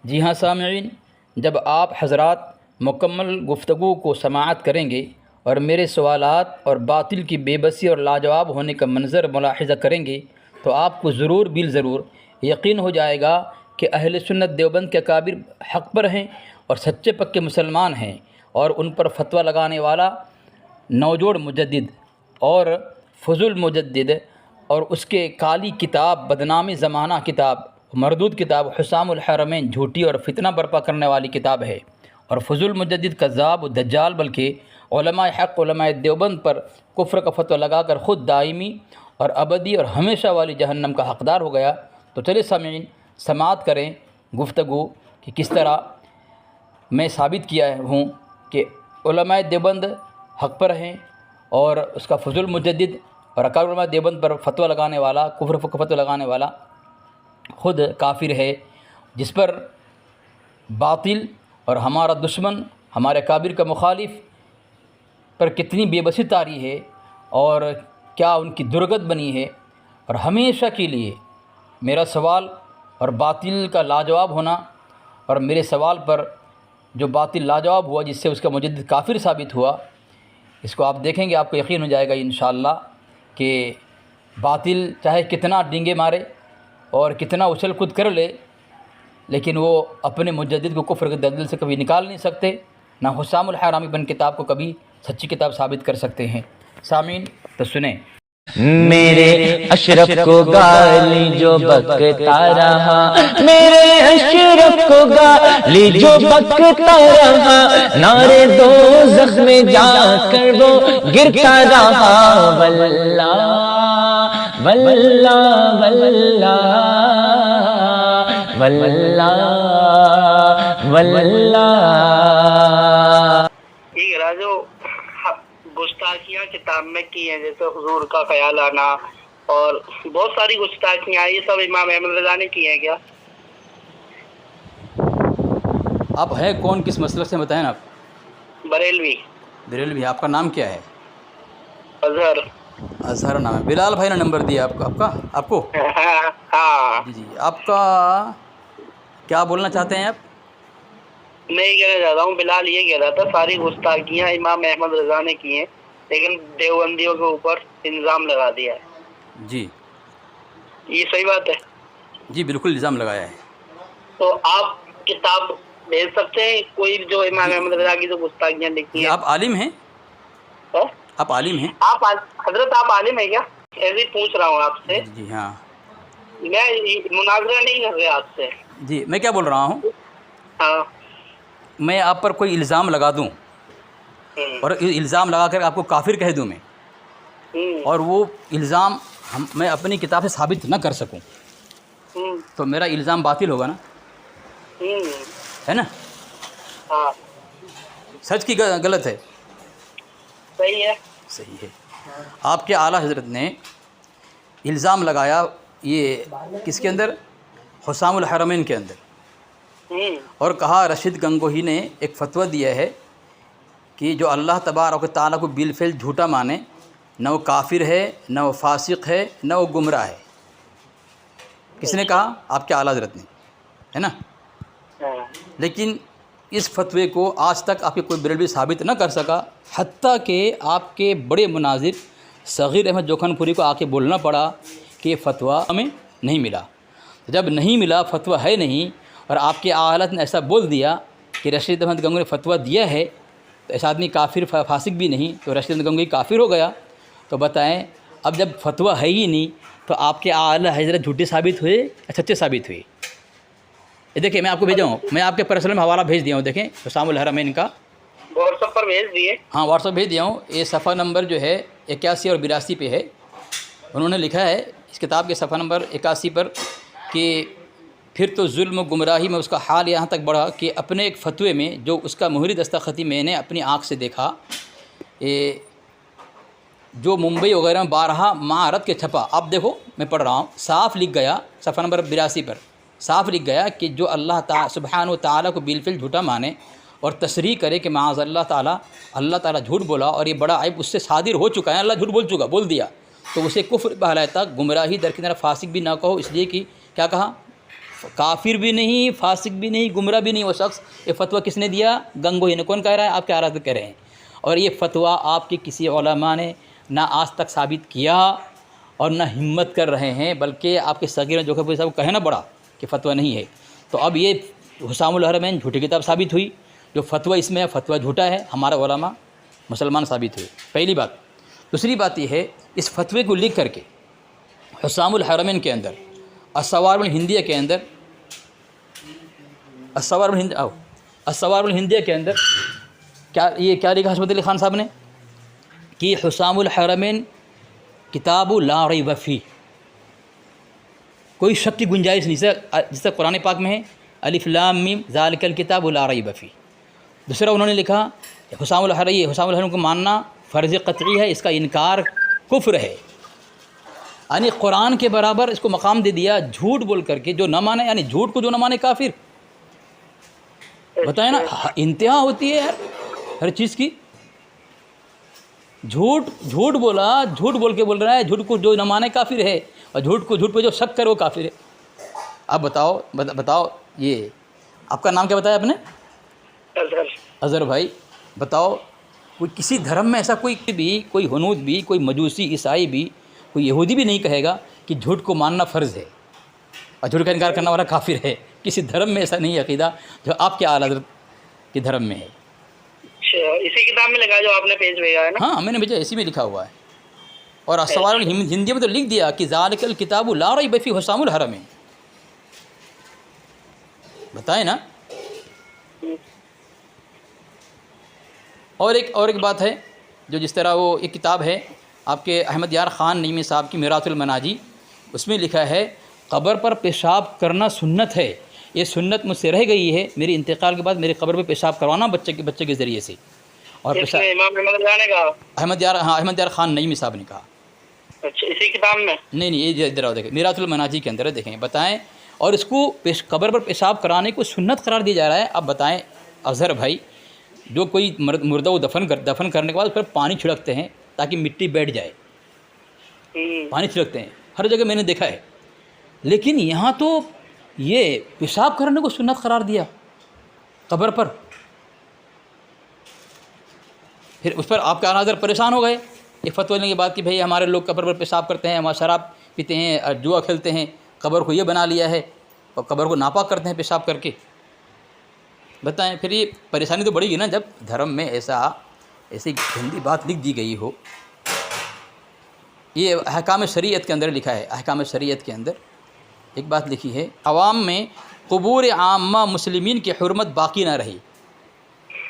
جی ہاں سامعین، جب آپ حضرات مکمل گفتگو کو سماعت کریں گے اور میرے سوالات اور باطل کی بے بسی اور لاجواب ہونے کا منظر ملاحظہ کریں گے تو آپ کو ضرور بالضرور یقین ہو جائے گا کہ اہل سنت دیوبند کے اکابر حق پر ہیں اور سچے پکے مسلمان ہیں، اور ان پر فتویٰ لگانے والا نوجوڑ مجدد اور فضول مجدد اور اس کے کالی کتاب، بدنام زمانہ کتاب، مردود کتاب، حسام الحرمین جھوٹی اور فتنہ برپا کرنے والی کتاب ہے، اور فضول مجدد کذاب و دجال، بلکہ علماء حق، علماء دیوبند پر کفر کا فتویٰ لگا کر خود دائمی اور ابدی اور ہمیشہ والی جہنم کا حقدار ہو گیا۔ تو چلے سامعین، سماعت کریں گفتگو کہ کس طرح میں ثابت کیا ہوں کہ علماء دیوبند حق پر ہیں، اور اس کا فضول مجدد اور اکابر علماء دیوبند پر فتویٰ لگانے والا، کفر کا فتویٰ لگانے والا خود کافر ہے، جس پر باطل اور ہمارا دشمن، ہمارے اکابر کا مخالف پر کتنی بے بسی طاری ہے اور کیا ان کی درگت بنی ہے۔ اور ہمیشہ کے لیے میرا سوال اور باطل کا لاجواب ہونا، اور میرے سوال پر جو باطل لاجواب ہوا جس سے اس کا مجدد کافر ثابت ہوا، اس کو آپ دیکھیں گے، آپ کو یقین ہو جائے گا انشاءاللہ کہ باطل چاہے کتنا ڈینگے مارے اور کتنا اچھل کود کر لے، لیکن وہ اپنے مجدد کو کفر کے دلدل سے کبھی نکال نہیں سکتے، نہ حسام الحرمی بن کتاب کو کبھی سچی کتاب ثابت کر سکتے ہیں۔ سامعین تو سنیں، میرے اشرف کو گالی جو بکتا رہا، میرے اشرف کو گالی جو بکتا رہا، نارے دوزخ میں جا کر وہ گرتا رہا، واللہ واللہ واللہ واللہ واللہ۔ یہ راجو گستاخیاں کتاب میں کی ہیں، جیسے حضور کا خیال آنا اور بہت ساری گستاخیاں، یہ سب امام احمد رضا نے کی ہیں کیا؟ آپ ہیں کون، کس مسلک سے بتائیں آپ؟ بریلوی۔ بریلوی، آپ کا نام کیا ہے؟ اظہر۔ اظہر نام ہے۔ بلال بھائی نے نمبر دیا آپ کو؟ ہاں جی جی، آپ کا کیا بولنا چاہتے ہیں آپ؟ میں یہ کہنا چاہتا ہوں، بلال یہ کہہ رہا تھا ساری گستاخیاں امام احمد رضا نے کی ہیں، لیکن دیوبندیوں کے اوپر الزام لگا دیا ہے۔ جی یہ صحیح بات ہے؟ جی بالکل الزام لگایا ہے۔ تو آپ کتاب بھیج سکتے ہیں کوئی جو امام احمد رضا کی جو گستاخیاں لکھی ہیں؟ آپ عالم ہیں؟ آپ عالم ہیں؟ حضرت آپ عالم ہیں کیا؟ ایسے ہی پوچھ رہا ہوں آپ سے، جی ہاں میں مناظرہ نہیں کر رہا آپ سے۔ جی، میں کیا بول رہا ہوں، ہاں، میں آپ پر کوئی الزام لگا دوں اور الزام لگا کر آپ کو کافر کہہ دوں میں، اور وہ الزام میں اپنی کتاب سے ثابت نہ کر سکوں، تو میرا الزام باطل ہوگا نا، ہے نا؟ ہاں سچ کی غلط ہے؟ صحیح ہے۔ صحیح ہے۔ آپ کے اعلیٰ حضرت نے الزام لگایا یہ کس کے اندر؟ حسام الحرمین کے اندر، اور کہا رشید گنگوہی نے ایک فتویٰ دیا ہے کہ جو اللہ تبارک و تعالیٰ کو بالفعل جھوٹا مانے، نہ وہ کافر ہے، نہ وہ فاسق ہے، نہ وہ گمراہ ہے۔ کس نے کہا؟ آپ کے اعلیٰ حضرت نے، ہے نا؟ لیکن اس فتوے کو آج تک آپ کے کوئی بریلوی ثابت نہ کر سکا، حتیٰ کہ آپ کے بڑے مناظر صغیر احمد جوکھن پوری کو آ کے بولنا پڑا کہ یہ فتویٰ ہمیں نہیں ملا۔ جب نہیں ملا، فتویٰ ہے نہیں، اور آپ کے اعلیٰ نے ایسا بول دیا کہ رشید احمد گنگوہی نے فتویٰ دیا ہے، تو ایسا آدمی کافر فاسق بھی نہیں، تو رشید احمد گنگوہی کافر ہو گیا۔ تو بتائیں، اب جب فتویٰ ہے ہی نہیں تو آپ کے اعلیٰ حضرت جھوٹے ثابت ہوئے یا سچے ثابت ہوئے؟ یہ دیکھیں، میں آپ کو بھیجا ہوں، میں آپ کے پرسنل میں حوالہ بھیج دیا ہوں، دیکھیں حسام الحرمین کا، واٹس ایپ پر بھیج دیے۔ ہاں واٹس ایپ بھیج دیا ہوں۔ یہ صفحہ نمبر جو ہے 81 اور 82 پہ ہے۔ انہوں نے لکھا ہے اس کتاب کے صفحہ نمبر 81 پر کہ پھر تو ظلم و گمراہی میں اس کا حال یہاں تک بڑھا کہ اپنے ایک فتوے میں جو اس کا مہری دستخطی میں نے اپنی آنکھ سے دیکھا، جو ممبئی وغیرہ میں بارہا معارت کے چھپا، اب دیکھو میں پڑھ رہا ہوں، صاف لکھ گیا صفحہ نمبر 82 پر، صاف لکھ گیا کہ جو اللہ تعالیٰ سبحانہ و تعالیٰ کو بالفعل جھوٹا مانے اور تصریح کرے کہ معاذ اللہ تعالیٰ جھوٹ بولا اور یہ بڑا عیب اس سے صادر ہو چکا ہے، اللہ جھوٹ بول دیا، تو اسے کفر بہلائے تک گمراہی درکنار فاسق بھی نہ کہو، اس لیے کہ کیا کہا؟ کافر بھی نہیں، فاسق بھی نہیں، گمراہ بھی نہیں وہ شخص۔ یہ فتویٰ کس نے دیا؟ گنگوہی نے۔ کون کہہ رہا ہے؟ آپ کے آراد کہہ رہے ہیں۔ اور یہ فتویٰ آپ کے کسی علماء نے نہ آج تک ثابت کیا اور نہ ہمت کر رہے ہیں، بلکہ آپ کے صغیر جو کہ صاحب کہے نا بڑا کہ فتویٰ نہیں ہے۔ تو اب یہ حسام الحرمین جھوٹی کتاب ثابت ہوئی، جو فتویٰ اس میں ہے فتویٰ جھوٹا ہے، ہمارا علماء مسلمان ثابت ہوئے، پہلی بات۔ دوسری بات یہ ہے، اس فتوے کو لکھ کر کے حسام الحرمین کے اندر الصوارم الہندیہ کے اندر الصوارم الہندیہ کے اندر کیا لکھا حسمت علی خان صاحب نے کہ حسام الحرمین کتاب لا ریب فیہ، کوئی شک کی گنجائش نہیں، جس طرح قرآن پاک میں ہے الف لام میم ذالک الکتاب لا ریب فیہ۔ دوسرا انہوں نے لکھا حسام الحرمین کو ماننا فرض قطعی ہے، اس کا انکار کفر ہے، یعنی قرآن کے برابر اس کو مقام دے دیا۔ جھوٹ بول کر کے جو نہ مانے، یعنی جھوٹ کو جو نہ مانے کافر۔ بتائیں نا، انتہا ہوتی ہے ہر چیز کی۔ جھوٹ بولا، جھوٹ بول کے بول رہا ہے، جھوٹ کو جو نہ مانے کافر ہے، اور جھوٹ پہ جو شک کرے وہ کافر ہے۔ اب بتاؤ یہ آپ کا نام کیا بتایا آپ نے؟ اظہر بھائی، بتاؤ کوئی کسی دھرم میں ایسا کوئی ہنود بھی، کوئی مجوسی، عیسائی بھی، کوئی یہودی بھی نہیں کہے گا کہ جھوٹ کو ماننا فرض ہے اور جھوٹ کا انکار کرنا والا کافر ہے۔ کسی دھرم میں ایسا نہیں ہے عقیدہ جو آپ کے اعلیٰ حضرت کے دھرم میں ہے۔ اسی کتاب میں لگا جو آپ نے پیج بھیجا ہے نا؟ ہاں میں نے بھیجا، اسی میں لکھا ہوا ہے، اور الصوارم الہندیہ میں تو لکھ دیا کہ ذالک الکتاب لا ریب فیہ حسام الحرمین۔ بتائیں نا۔ اور ایک بات ہے، جو جس طرح وہ ایک کتاب ہے آپ کے احمد یار خان نعیمی صاحب کی میراث المناجی، اس میں لکھا ہے قبر پر پیشاب کرنا سنت ہے، یہ سنت مجھ سے رہ گئی ہے، میری انتقال کے بعد میری قبر پہ پیشاب کروانا بچے کے ذریعے سے۔ اور امام احمد رضا نے کہا؟ احمد یار خان نعیمی صاحب نے کہا۔ اچھا، اسی کتاب میں؟ نہیں، یہ ادھر دیکھیں، میراث المناجی کے اندر دیکھیں، بتائیں۔ اور اس کو قبر پر پیشاب کرانے کو سنت قرار دیا جا رہا ہے۔ اب بتائیں اظہر بھائی، جو کوئی مردہ کو دفن کرنے کے بعد اس پر پانی چھڑکتے ہیں تاکہ مٹی بیٹھ جائے، پانی چھڑکتے ہیں، ہر جگہ میں نے دیکھا ہے، لیکن یہاں تو یہ پیشاب کرنے کو سنت قرار دیا قبر پر۔ پھر اس پر آپ کا اعلیٰ حضرت پریشان ہو گئے یہ فتویٰ لینے کے بعد کہ بھئی ہمارے لوگ قبر پر پیشاب کرتے ہیں، ہمارا شراب پیتے ہیں، جوا کھیلتے ہیں، قبر کو یہ بنا لیا ہے اور قبر کو ناپاک کرتے ہیں پیشاب کر کے۔ بتائیں، پھر یہ پریشانی تو بڑھے گی نا جب دھرم میں ایسی گندی بات لکھ دی گئی ہو۔ یہ احکام شریعت کے اندر لکھا ہے، احکام شریعت کے اندر ایک بات لکھی ہے، عوام میں قبور عامہ مسلمین کی حرمت باقی نہ رہی،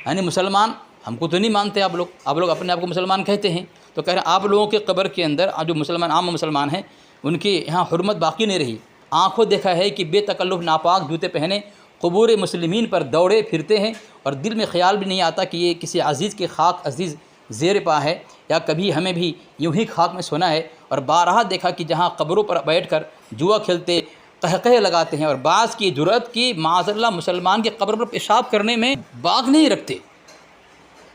یعنی مسلمان، ہم کو تو نہیں مانتے آپ لوگ اپنے آپ کو مسلمان کہتے ہیں، تو کہہ رہے ہیں آپ لوگوں کے قبر کے اندر جو مسلمان عام مسلمان ہیں ان کی یہاں حرمت باقی نہیں رہی۔ آنکھوں دیکھا ہے کہ بے تکلف ناپاک جوتے پہنے قبور مسلمین پر دوڑے پھرتے ہیں، اور دل میں خیال بھی نہیں آتا کہ یہ کسی عزیز کی خاک عزیز زیر پا ہے، یا کبھی ہمیں بھی یوں ہی خاک میں سونا ہے۔ اور بارہا دیکھا کہ جہاں قبروں پر بیٹھ کر جوا کھیلتے، قہقہے لگاتے ہیں، اور بعض کی جرأت کی معاذ اللہ مسلمان کے قبر پر پیشاب کرنے میں باک نہیں رکھتے۔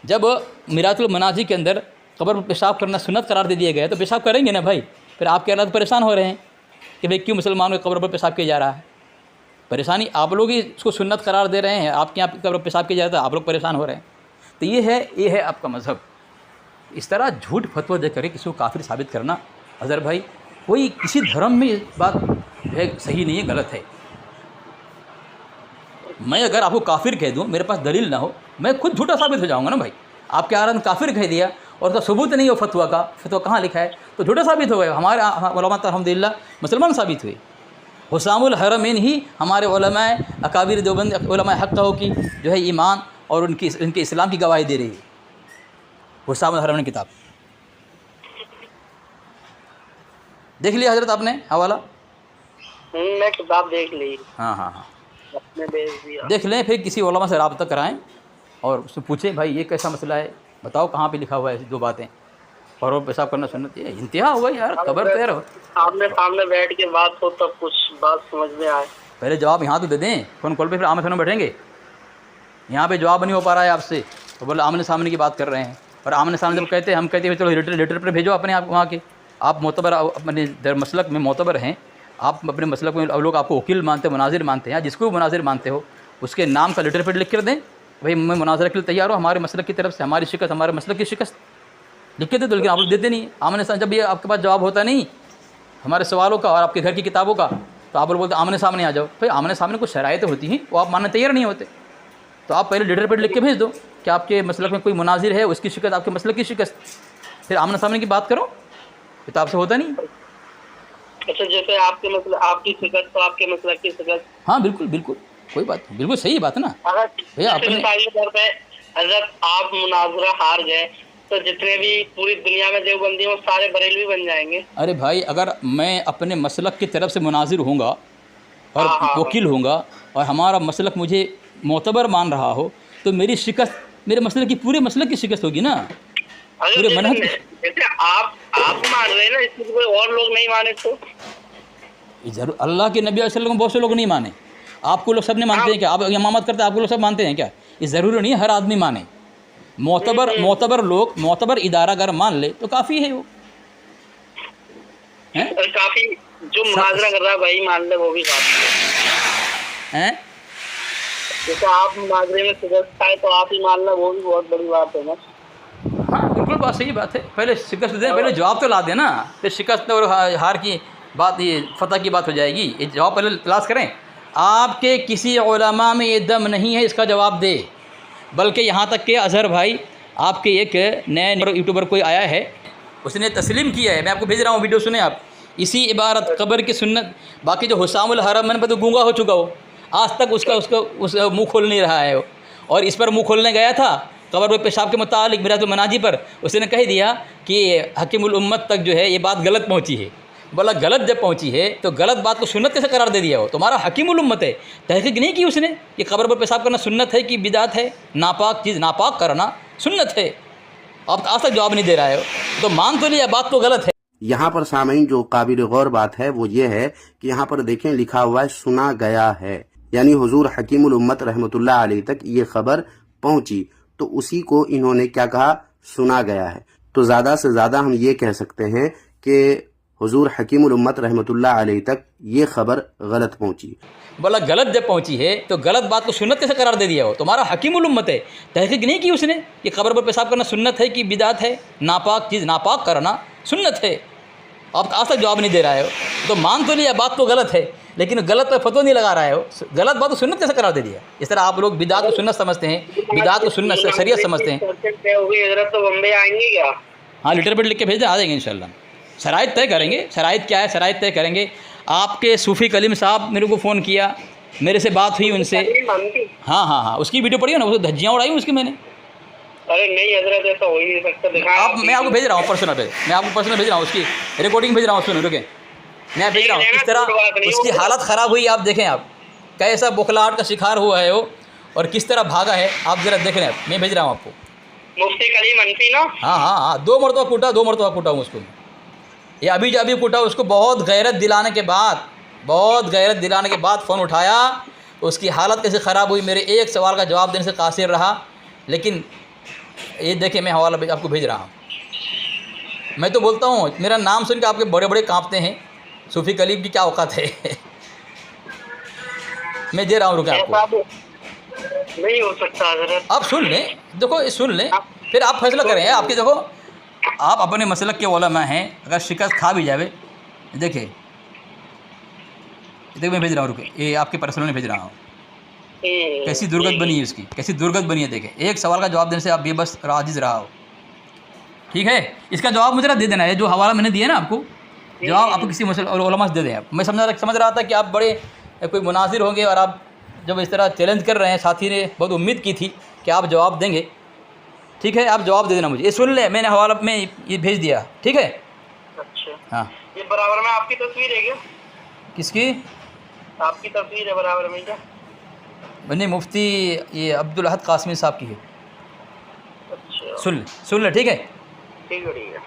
جب میراث المناجی کے اندر قبر پر پیشاب کرنا سنت قرار دے دیا گیا تو پیشاب کریں گے نا بھائی۔ پھر آپ کے حالات پریشان ہو رہے ہیں کہ بھئی کیوں مسلمانوں کی قبر پر پیشاب کیا جا رہا ہے؟ پریشانی آپ لوگ ہی اس کو سنت قرار دے رہے ہیں، آپ کے یہاں قبر پر پیشاب کیا جا رہا ہے، آپ لوگ پریشان ہو رہے ہیں۔ تو یہ ہے آپ کا مذہب۔ اس طرح جھوٹ فتویٰ دے کر کسی کو کافر ثابت کرنا اظہر بھائی، کوئی کسی دھرم میں اس بات ہے صحیح نہیں ہے، غلط ہے۔ میں اگر آپ کو کافر کہہ دوں، میرے پاس دلیل نہ ہو، میں خود جھوٹا ثابت ہو جاؤں گا نا بھائی۔ آپ کے آران کافر کہہ دیا اور اس کا ثبوت نہیں ہو فتویٰ کا، فتویٰ کہاں لکھا ہے، تو جھوٹا ثابت ہو گئے۔ ہمارے علماء الحمدللہ مسلمان ثابت ہوئے۔ حسام الحرمین ہی ہمارے علماء اکابر دیوبند علماء حق کی جو ہے ایمان اور ان کے اسلام کی گواہی دے رہی ہے۔ حسام الحرمین کتاب دیکھ لیا حضرت آپ نے حوالہ؟ میں کتاب دیکھ لی۔ ہاں آپ نے بھیج دیا، دیکھ لیں، پھر کسی علماء سے رابطہ کرائیں اور اس سے پوچھیں بھائی یہ کیسا مسئلہ ہے، بتاؤ کہاں پہ لکھا ہوا ہے ایسی دو باتیں، اور وہ پیشاب کرنا سنت، یہ انتہا ہوا یار۔ قبر پہ سامنے بیٹھ کے بات ہو تب کچھ بات سمجھ میں آئے۔ پہلے جواب یہاں تو دے دیں، فون کال پہ پھر آمنے سامنے بیٹھیں گے، یہاں پہ جواب نہیں ہو پا رہا ہے آپ سے تو بولے آمنے سامنے کی بات کر رہے ہیں، اور آمنے سامنے جب کہتے ہیں ہم کہتے ہیں چلو لیٹر پہ بھیجو اپنے آپ وہاں کے، آپ معتبر اپنے در مسلک میں معتبر ہیں، آپ اپنے مسلک میں لوگ آپ کو وکیل مانتے ہیں، مناظر مانتے ہیں، جس کو بھی مناظر مانتے ہو اس کے نام کا لیٹر پیڈ لکھ کر دیں، بھائی میں مناظرہ کے لیے تیار ہوں، ہمارے مسلک کی طرف سے ہماری شکست، ہمارے مسلک کی شکست لکھ کے دے دو، لیکن آپ لوگ دیتے نہیں آمنے سامنے۔ جب یہ آپ کے پاس جواب ہوتا نہیں ہمارے سوالوں کا اور آپ کے گھر کی کتابوں کا، تو آپ لوگ بولتے آمنے سامنے آ جاؤ۔ بھائی آمنے سامنے کچھ شرائط ہوتی ہیں وہ آپ ماننے تیار نہیں ہوتے، تو آپ پہلے لیٹر پیڈ لکھ کے بھیج دو کہ آپ کے مسلک میں کوئی مناظر ہے، اس کی شکست آپ کے مسلک کی شکست، پھر آمنے سامنے کی بات کرو، یہ تو آپ سے ہوتا نہیں۔ اچھا جیسے آپ کے مسلک آپ کی شکست تو آپ کے مسلک کی شکست، ہاں بالکل بالکل، کوئی بات نہیں، بالکل صحیح بات ہے نا اگر بھیا اپنے۔ مثالی طور پہ حضرت آپ مناظرہ ہار گئے تو جتنے بھی پوری دنیا میں دیوبندی ہیں وہ سارے بریلوی بن جائیں گے؟ ارے بھائی اگر میں اپنے مسلک کی طرف سے مناظر ہوں گا اور وکیل ہوں گا اور ہمارا مسلک مجھے معتبر مان رہا ہو تو میری شکست میرے مسلک کی پورے مسلک کی شکست ہوگی نا، پورے منہج کی۔ جیسے آپ مان رہے ہیں نا، اس کو کوئی اور لوگ نہیں مانے تو ضرور اللہ کے نبی علیہ وسلم کو بہت سے لوگ نہیں مانے، آپ کو لوگ سب نے مانتے ہیں کیا؟ آپ امامت کرتے ہیں آپ کو لوگ سب مانتے ہیں کیا؟ یہ ضروری نہیں ہے ہر آدمی مانے، معتبر لوگ معتبر ادارہ اگر مان لے تو کافی ہے وہ کافی، جو مناظرہ کر رہا ہے وہی مان لے وہ بھی کافی ہے۔ جیسے آپ مناظرے میں شکست پائے تو آپ ہی مان لیں وہ بھی بہت بڑی بات ہے نا۔ ہاں بالکل بات صحیح بات ہے، پہلے شکست دیں، پہلے جواب تو لا دیں نا، پھر شکست اور ہار کی بات، یہ فتح کی بات ہو جائے گی، یہ جواب پہلے تلاش کریں۔ آپ کے کسی علماء میں یہ دم نہیں ہے اس کا جواب دے، بلکہ یہاں تک کہ اظہر بھائی آپ کے ایک نئے یوٹیوبر کوئی آیا ہے، اس نے تسلیم کیا ہے، میں آپ کو بھیج رہا ہوں ویڈیو، سنیں آپ، اسی عبارت قبر کی سنت، باقی جو حسام الحرم میں تو گونگا ہو چکا ہو، آج تک اس کا منہ کھول نہیں رہا ہے، اور اس پر منہ کھولنے گیا تھا قبر و پیشاب کے متعلق میراث المناجی پر، اس نے کہہ دیا کہ حکیم الامت تک جو ہے یہ بات غلط پہنچی ہے۔ بولا غلط جب پہنچی ہے تو غلط بات کو سنت کیسے قرار دے دیا ہو؟ تمہارا حکیم الامت ہے، تحقیق نہیں کی اس نے کہ قبر پر پیشاب کرنا سنت ہے کہ بدعت ہے، ناپاک چیز ناپاک کرنا سنت ہے، آپ آج تک جواب نہیں دے رہے ہو، تو مان تو لیا بات تو غلط ہے۔ یہاں پر سامعین جو قابل غور بات ہے وہ یہ ہے کہ یہاں پر دیکھیں لکھا ہوا ہے سنا گیا ہے، یعنی حضور حکیم الامت رحمۃ اللہ علیہ تک یہ خبر پہنچی، تو اسی کو انہوں نے کیا کہا؟ سنا گیا ہے۔ تو زیادہ سے زیادہ ہم یہ کہہ سکتے ہیں کہ حضور حکیم الامت رحمۃ اللہ علیہ تک یہ خبر غلط پہنچی۔ بولا غلط جب پہنچی ہے تو غلط بات کو سنت کیسے قرار دے دیا ہو؟ تمہارا حکیم الامت ہے، تحقیق نہیں کی اس نے کہ قبر پر پیشاب کرنا سنت ہے کہ بدعت ہے، ناپاک چیز ناپاک کرنا سنت ہے، آپ آج تک جواب نہیں دے رہے ہو، تو مان تو لیا بات تو غلط ہے، لیکن غلط پہ فتویٰ نہیں لگا رہے ہو، غلط بات کو سنت کیسے قرار دے دیا؟ اس طرح آپ لوگ بدعت کو سنت سمجھتے ہیں، بدعت کو سنت شریعت سمجھتے ہیں۔ حضرت تو بمبئی آئیں گے کیا؟ ہاں لیٹر پیڈ لکھ کے بھیج دیں، آ جائیں گے انشاءاللہ، شرائط طے کریں گے، شرائط کیا ہے شرائط طے کریں گے۔ آپ کے صوفی کلیم صاحب میرے کو فون کیا، میرے سے بات ہوئی ان سے، ہاں اس کی ویڈیو پڑھی نا، وہ دھجیاں اڑائی اس کی میں نے۔ ارے نہیں حضرت ایسا ہو ہی نہیں سکتا، میں آپ کو بھیج رہا ہوں پرسنل پہ، میں آپ کو پرسنل بھیج رہا ہوں، اس کی ریکارڈنگ بھیج رہا ہوں، سنو رکیں، میں بھیج رہا ہوں کس طرح اس کی حالت خراب ہوئی، آپ دیکھیں آپ کیسا بخلاہٹ کا شکار ہوا ہے وہ اور کس طرح بھاگا ہے، آپ ذرا دیکھ رہے ہیں، میں بھیج رہا ہوں آپ کو۔ مفتی کلیم انفی نا؟ ہاں 2 مرتبہ کوٹا ہوں اس کو، یہ ابھی کوٹا، اس کو بہت غیرت دلانے کے بعد فون اٹھایا، اس کی حالت کیسے خراب ہوئی، میرے ایک سوال کا جواب دینے سے قاصر رہا، لیکن یہ دیکھیں میں حوالہ آپ کو بھیج رہا ہوں۔ میں تو بولتا ہوں میرا نام سن کے آپ کے بڑے بڑے کانپتے ہیں، صوفی کلیم کی کیا اوقات ہے۔ میں دے رہا ہوں، رکیں آپ کو، نہیں ہو سکتا حضرت، آپ سن لیں، دیکھو سن لیں پھر آپ فیصلہ کریں، آپ کی دیکھو آپ اپنے مسلک کے علماء ہیں، اگر شکست کھا بھی جاوے، دیکھیں میں بھیج رہا ہوں، رکیں یہ آپ کے پرسنل میں بھیج رہا ہوں، کیسی درگت بنی ہے اس کی، کیسی درگت بنی ہے، دیکھیں ایک سوال کا جواب دینے سے آپ بے بس عاجز رہا ہو، ٹھیک ہے، اس کا جواب مجھے دے دینا ہے، جو حوالہ میں نے دیا نا آپ کو، جواب آپ کو کسی علماء سے دے دیں آپ۔ میں سمجھ رہا تھا کہ آپ بڑے کوئی مناظر ہوں گے، اور آپ جب اس طرح چیلنج کر رہے ہیں، ساتھی نے بہت امید کی تھی کہ آپ جواب دیں گے، ٹھیک ہے، آپ جواب دے دینا مجھے، یہ سن لیں، میں نے حوالہ میں یہ بھیج دیا، ٹھیک ہے۔ اچھا ہاں یہ برابر میں آپ کی تصویر ہے کیا؟ کس کی؟ آپ کی تصویر ہے برابر میں کیا؟ نہیں، مفتی یہ عبدالاحد قاسمی صاحب کی ہے، اچھا سن لیں ٹھیک ہے۔ ٹھیک ہے